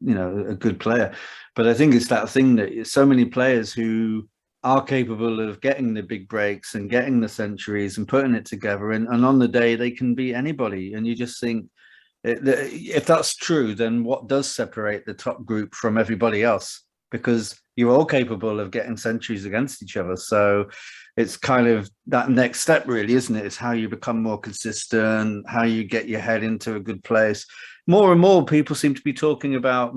you know, a good player. But I think it's that thing that so many players who are capable of getting the big breaks and getting the centuries and putting it together, and on the day they can beat anybody, and you just think, if that's true, then what does separate the top group from everybody else? Because you're all capable of getting centuries against each other. So it's kind of that next step, really, isn't it? It's how you become more consistent, how you get your head into a good place. More and more people seem to be talking about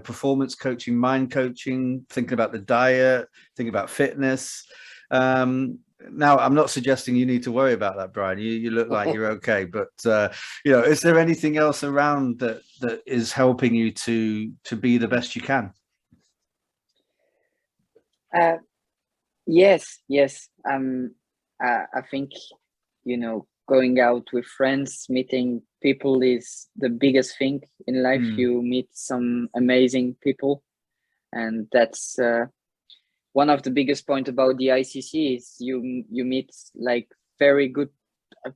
performance coaching, mind coaching, thinking about the diet, thinking about fitness. Now, I'm not suggesting you need to worry about that, Brian. You look like you're okay, but is there anything else around that is helping you to be the best you can? Yes. I think, you know, going out with friends, meeting people is the biggest thing in life. You meet some amazing people, and that's one of the biggest point about the ICC is you meet like very good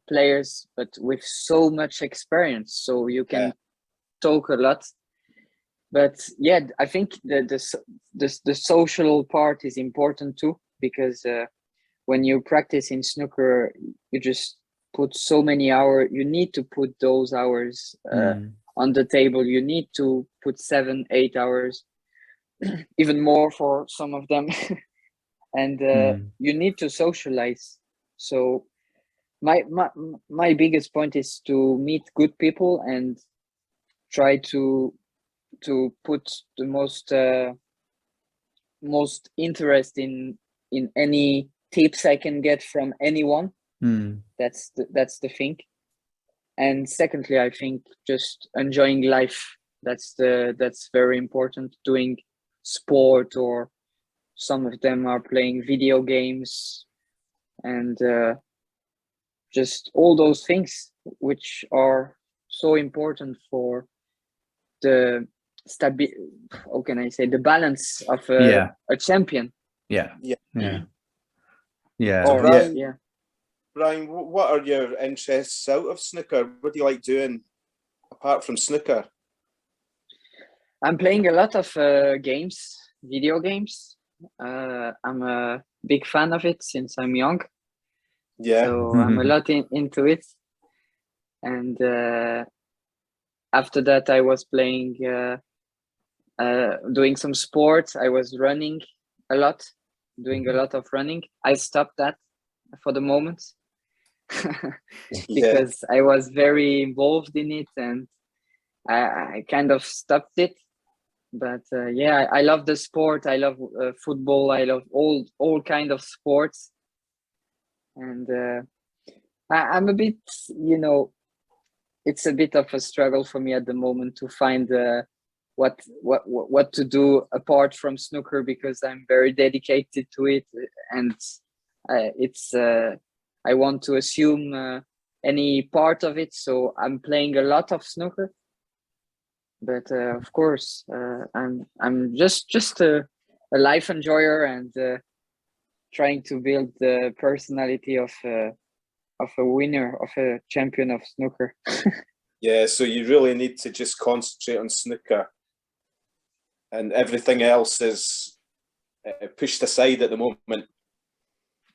players, but with so much experience, so you can talk a lot. But yeah, I think the social part is important too, because when you practice in snooker, you just put so many hours. You need to put those hours on the table. You need to put 7-8 hours, even more for some of them. And you need to socialize. So my biggest point is to meet good people and try to put the most most interest in any tips I can get from anyone. That's the thing. And secondly, I think just enjoying life. That's very important. Doing sport, or some of them are playing video games, and just all those things which are so important for the how can I say, the balance of a champion. Brian, what are your interests out of snooker? What do you like doing apart from snooker? I'm playing a lot of games, video games. I'm a big fan of it since I'm young. Yeah. So I'm a lot into it. And after that, I was playing, doing some sports. I was running a lot, doing a lot of running. I stopped that for the moment because I was very involved in it, and I kind of stopped it. But I love the sport. I love football. I love all kind of sports. And I'm a bit, it's a bit of a struggle for me at the moment to find what to do apart from snooker, because I'm very dedicated to it, and I want to assume any part of it. So I'm playing a lot of snooker. But of course, I'm just a life enjoyer, and trying to build the personality of a winner, of a champion of snooker. Yeah, so you really need to just concentrate on snooker, and everything else is pushed aside at the moment.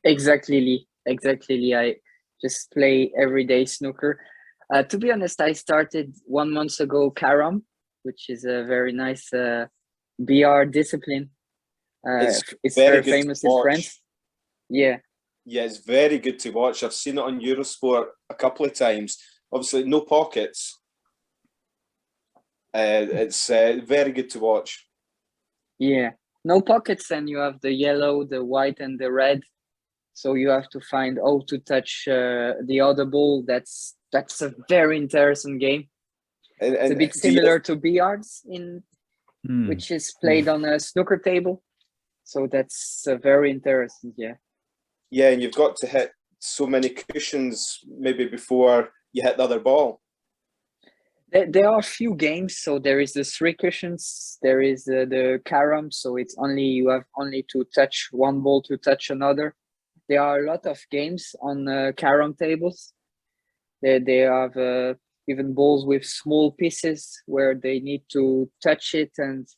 Exactly. I just play everyday snooker. To be honest, I started 1 month ago carom, which is a very nice BR discipline. It's very famous in France. Yeah, it's very good to watch. I've seen it on Eurosport a couple of times. Obviously, no pockets. It's very good to watch. Yeah, no pockets, and you have the yellow, the white, and the red. So you have to find how to touch the other ball. That's a very interesting game. And it's a bit similar to billiards, which is played on a snooker table. So that's very interesting. Yeah, and you've got to hit so many cushions maybe before you hit the other ball. There are a few games. So there is the 3 cushions. There is the carom. So it's you have only to touch one ball to touch another. There are a lot of games on carom tables. They have even balls with small pieces where they need to touch it, and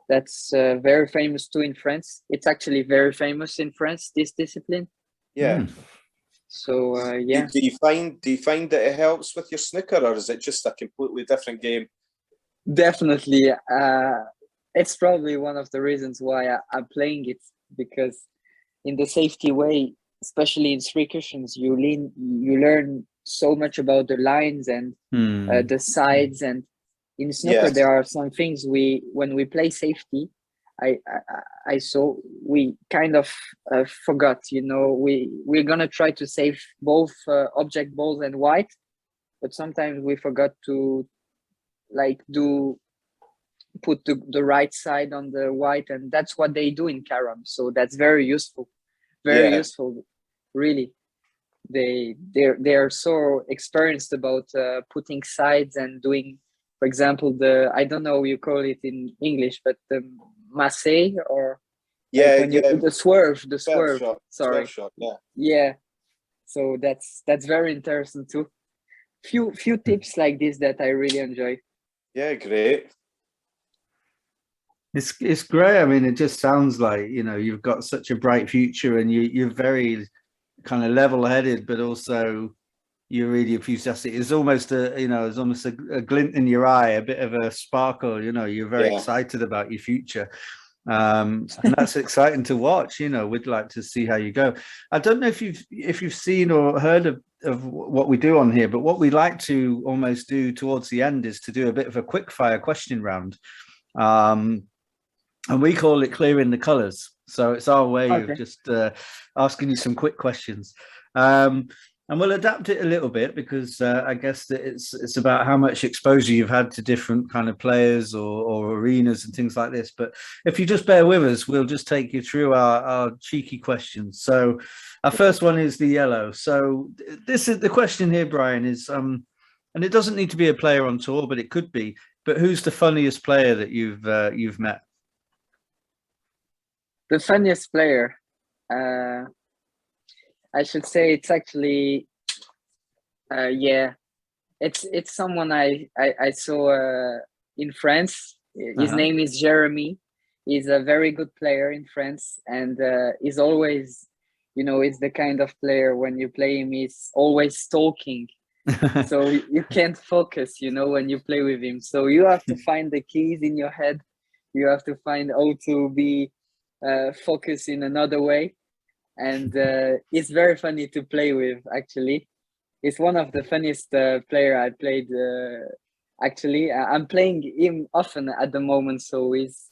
that's very famous too in France. It's actually very famous in France, this discipline. Yeah. So Do you find that it helps with your snooker, or is it just a completely different game? Definitely. It's probably one of the reasons why I'm playing it, because in the safety way, especially in 3 cushions, you learn so much about the lines and the sides. And in snooker, there are some things when we play safety, I saw we kind of forgot. We're gonna try to save both object balls and white, but sometimes we forgot to put the right side on the white, and that's what they do in carom. So that's very useful, useful, really. They are so experienced about putting sides and doing, for example, I don't know you call it in English, but the masse, or the swerve shot, sorry, swerve shot, so that's very interesting too. Few tips like this that I really enjoy. Great. It's great. I mean, it just sounds like you've got such a bright future, and you're very kind of level-headed, but also you're really enthusiastic. It's almost a glint in your eye, a bit of a sparkle. You're very excited about your future, and that's exciting to watch. We'd like to see how you go. I don't know if you've seen or heard of what we do on here, but what we like to almost do towards the end is to do a bit of a quick fire question round. and we call it clearing the colours. So it's our way Okay. of just asking you some quick questions. And we'll adapt it a little bit because I guess that it's about how much exposure you've had to different kind of players or arenas and things like this. But if you just bear with us, we'll just take you through our cheeky questions. So our first one is the yellow. So this is the question here, Brian, is and it doesn't need to be a player on tour, but it could be. But who's the funniest player that you've met? The funniest player. I should say it's actually, yeah, it's someone I saw in France. His name is Jeremy. He's a very good player in France, and he's always, he's the kind of player when you play him, he's always talking. So you can't focus, when you play with him. So you have to find the keys in your head. You have to find how to be focused in another way. And it's very funny to play with, actually. It's one of the funniest player I played, actually. I'm playing him often at the moment, so it's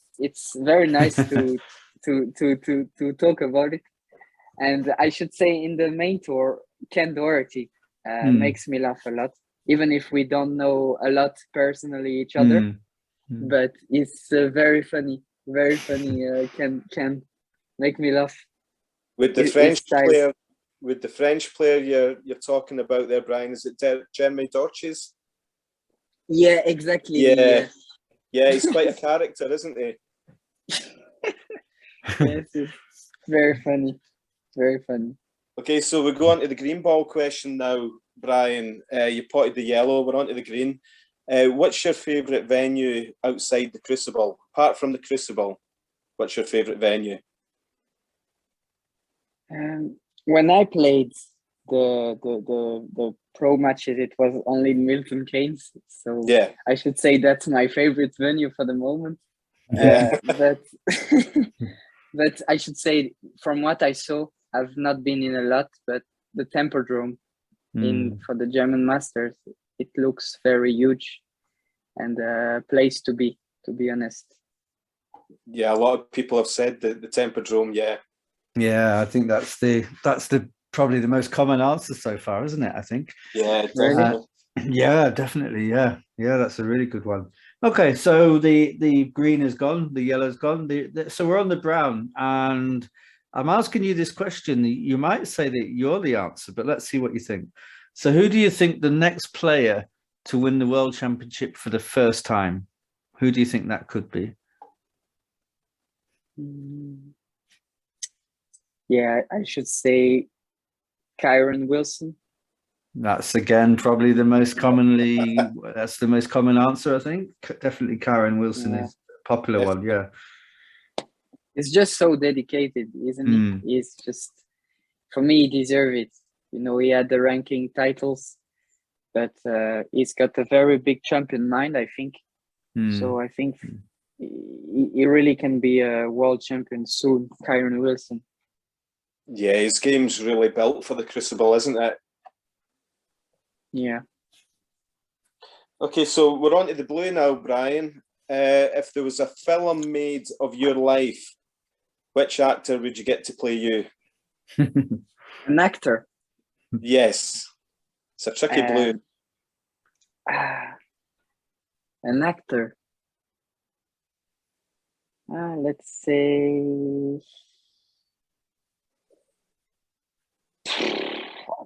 very nice to talk about it. And I should say in the main tour, Ken Doherty makes me laugh a lot, even if we don't know a lot personally each other. But it's very funny, can make me laugh. With the French player you're talking about there, Brian, is it Jeremy Dorches? Yeah, exactly. Yeah, he's quite a character, isn't he? Yes, it's very funny. Very funny. Okay, so we go on to the green ball question now, Brian. You potted the yellow, we're on to the green. What's your favourite venue outside the Crucible? Apart from the Crucible, what's your favourite venue? When I played the pro matches, it was only Milton Keynes. So yeah, I should say that's my favorite venue for the moment. Yeah. But I should say, from what I saw, I've not been in a lot, but the Tempodrome for the German Masters, it looks very huge and a place to be honest. Yeah, a lot of people have said the Tempodrome, yeah. Yeah, I think that's probably the most common answer so far, isn't it? I think. Yeah, definitely. Yeah, definitely. Yeah, that's a really good one. Okay, so the green is gone, the yellow's gone. So we're on the brown, and I'm asking you this question. You might say that you're the answer, but let's see what you think. So who do you think the next player to win the World Championship for the first time? Who do you think that could be? Yeah, I should say Kyron Wilson. That's again probably the most commonly. That's the most common answer, I think. Definitely, Kyron Wilson is a popular one. Yeah, he's just so dedicated, isn't he? He's just, for me, he deserves it. He had the ranking titles, but he's got a very big champion mind, I think. So I think he really can be a world champion soon, Kyron Wilson. Yeah, his game's really built for the Crucible, isn't it? Yeah. Okay, so we're on to the blue now, Brian. If there was a film made of your life, which actor would you get to play you? An actor? Yes. It's a tricky blue. An actor. Let's say...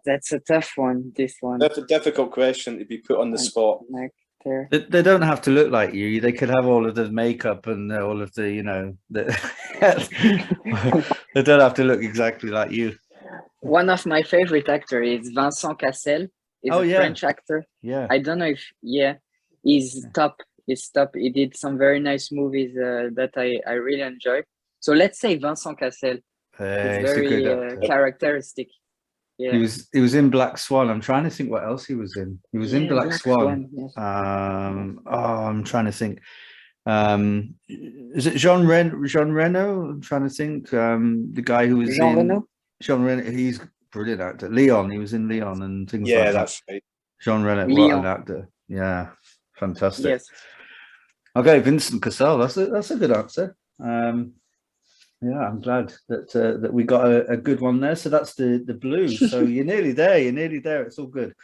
That's a tough one, this one. That's a difficult question to be put on the spot. They don't have to look like you. They could have all of the makeup and all of the, they don't have to look exactly like you. One of my favorite actors is Vincent Cassel. He's a French actor. Yeah. I don't know if, he's top. He's top. He did some very nice movies that I really enjoy. So let's say Vincent Cassel. He's very characteristic. Yeah. He was in Black Swan. I'm trying to think what else he was in. He was in Black Swan. Yes. I'm trying to think. Is it Jean Reno? I'm trying to think. The guy who was Jean Reno. He's a brilliant actor. Leon. He was in Leon and things like that. Yeah, that's right. Jean Reno. What an actor. Yeah, fantastic. Yes. Okay, Vincent Cassel. That's a good answer. Yeah, I'm glad that we got a good one there. So that's the blue. So you're nearly there. You're nearly there. It's all good.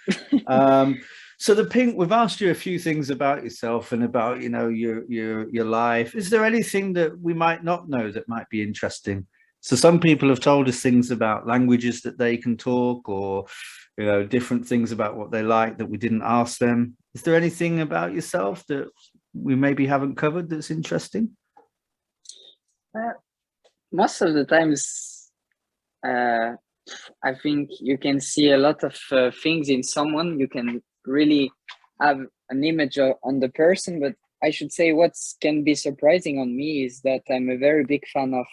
So the pink. We've asked you a few things about yourself and about your life. Is there anything that we might not know that might be interesting? So some people have told us things about languages that they can talk, or different things about what they like that we didn't ask them. Is there anything about yourself that we maybe haven't covered that's interesting? Most of the times, I think you can see a lot of things in someone. You can really have an image on the person, but I should say what can be surprising on me is that I'm a very big fan of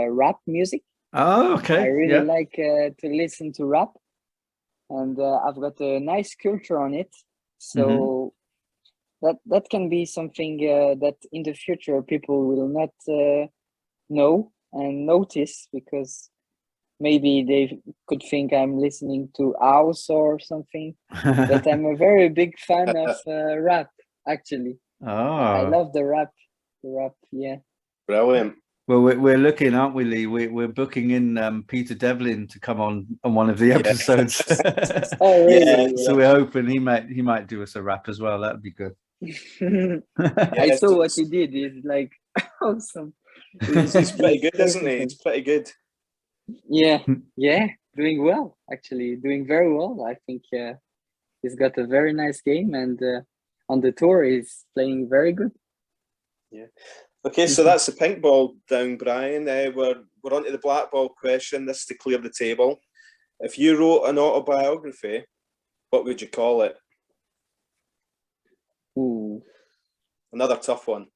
rap music. Oh, okay. I really like to listen to rap, and I've got a nice culture on it. So that can be something that in the future people will not know and notice, because maybe they could think I'm listening to house or something. But I'm a very big fan of rap, actually. I love the rap. Yeah. Brilliant. Well, we're looking, aren't we, Lee? We're booking in Peter Devlin to come on one of the episodes. Oh, really? So we're hoping he might do us a rap as well. That'd be good. I saw what he did. It's like awesome. He's pretty good, isn't he? He's pretty good. Yeah, doing well, actually, doing very well. I think he's got a very nice game, and on the tour he's playing very good. Yeah. Okay, so that's the pink ball down, Brian. We're on to the black ball question. This is to clear the table. If you wrote an autobiography, what would you call it? Ooh. Another tough one.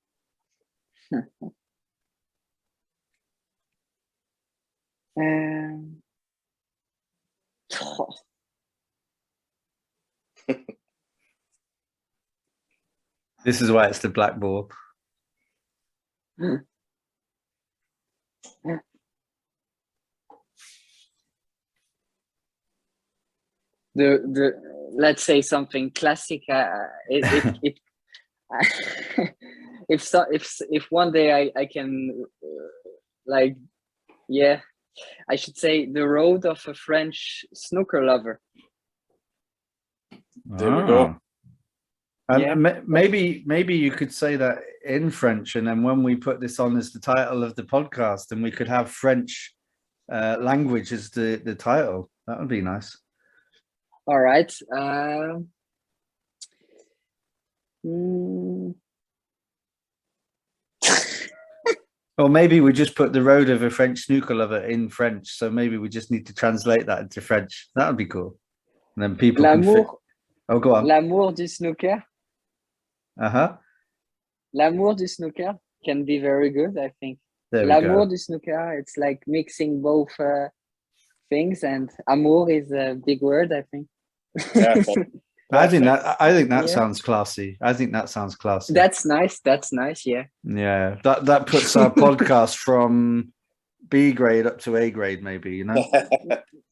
This is why it's the black ball. Let's say something classic. If one day I can I should say the road of a French snooker lover. There we go. And maybe you could say that in French, and then when we put this on as the title of the podcast, and we could have French language as the title. That would be nice. All right. Or maybe we just put the road of a French snooker lover in French. So maybe we just need to translate that into French. That would be cool. And then people Oh, go on. L'amour du snooker. L'amour du snooker can be very good, I think. L'amour du snooker, it's like mixing both things, and amour is a big word, I think. I think that sounds classy. That's nice. Yeah. Yeah. That puts our podcast from B grade up to A grade, maybe,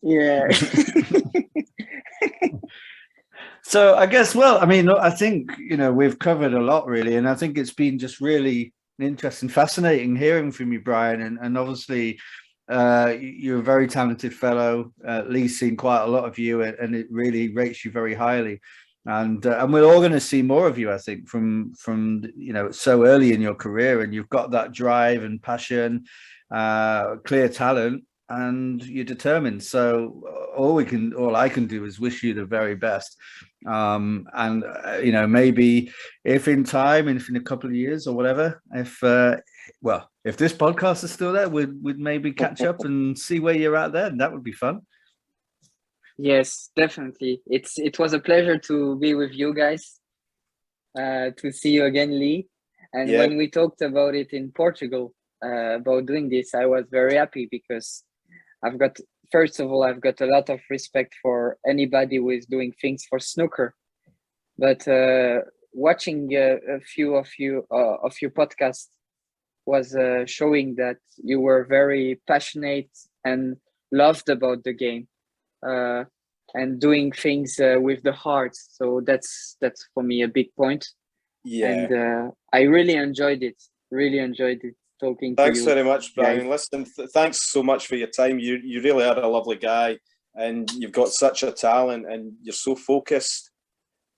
Yeah. So I guess, I think, we've covered a lot really. And I think it's been just really interesting, fascinating hearing from you, Brian. And obviously you're a very talented fellow. Lee's seen quite a lot of you, and it really rates you very highly. And we're all going to see more of you, I think, from so early in your career, and you've got that drive and passion, clear talent, and you're determined. So all I can do is wish you the very best. And maybe if in time, if in a couple of years or whatever, if this podcast is still there, we'd maybe catch up and see where you're at then. That would be fun. Yes, definitely. It was a pleasure to be with you guys, to see you again, Lee. And when we talked about it in Portugal, about doing this, I was very happy, because first of all, I've got a lot of respect for anybody who is doing things for snooker. But watching a few of your podcasts was showing that you were very passionate and loved about the game, and doing things with the heart. So that's for me a big point. Yeah. And I really enjoyed it. talking Thanks to you. very much, Brian. Guys. Listen, thanks so much for your time. You really are a lovely guy, and you've got such a talent, and you're so focused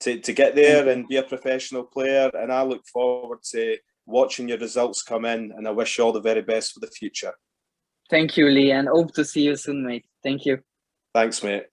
to get there and be a professional player. And I look forward to watching your results come in, and I wish you all the very best for the future. Thank you, Lee, and hope to see you soon, mate. Thank you. Thanks, mate.